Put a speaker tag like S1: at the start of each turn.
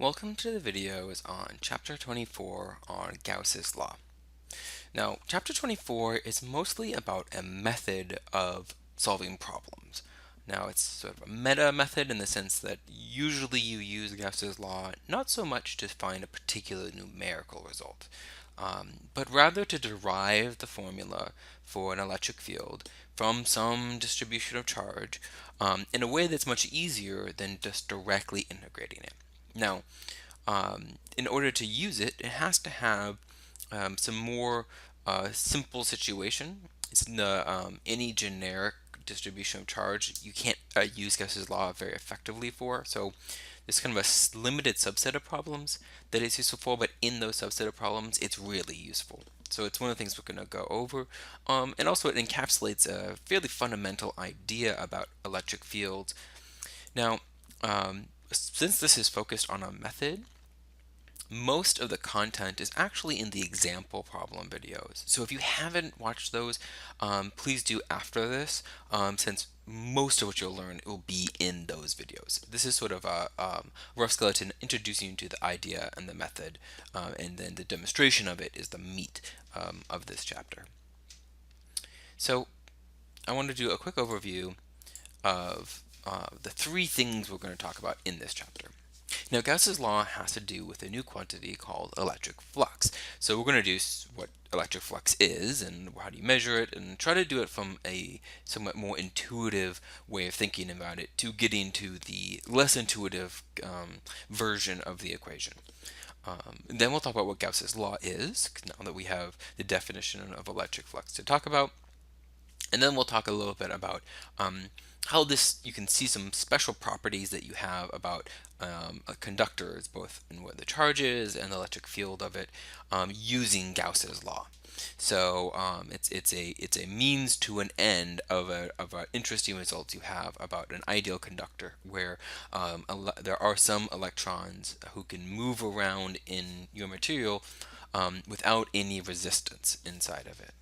S1: Welcome to the videos on Chapter 24 on Gauss's Law. Now, Chapter 24 is mostly about a method of solving problems. Now, it's sort of a meta method in the sense that usually you use Gauss's Law not so much to find a particular numerical result, but rather to derive the formula for an electric field from some distribution of charge in a way that's much easier than just directly integrating it. Now, in order to use it, it has to have some more simple situation. It's any generic distribution of charge you can't use Gauss's law very effectively for. So there's kind of a limited subset of problems that it's useful for, but in those subset of problems, it's really useful. So it's one of the things we're going to go over. And also it encapsulates a fairly fundamental idea about electric fields. Now, since this is focused on a method, most of the content is actually in the example problem videos. So if you haven't watched those, please do after this, since most of what you'll learn will be in those videos. This is sort of a rough skeleton introducing you to the idea and the method, and then the demonstration of it is the meat of this chapter. So I want to do a quick overview of the three things we're going to talk about in this chapter. Now, Gauss's law has to do with a new quantity called electric flux. So we're going to do what electric flux is and how do you measure it, and try to do it from a somewhat more intuitive way of thinking about it to getting to the less intuitive version of the equation. Then we'll talk about what Gauss's law is, now that we have the definition of electric flux to talk about. And then we'll talk a little bit about how you can see some special properties that you have about a conductor, both in what the charge is and the electric field of it, using Gauss's law. So it's a means to an end of interesting results you have about an ideal conductor, where there are some electrons who can move around in your material without any resistance inside of it.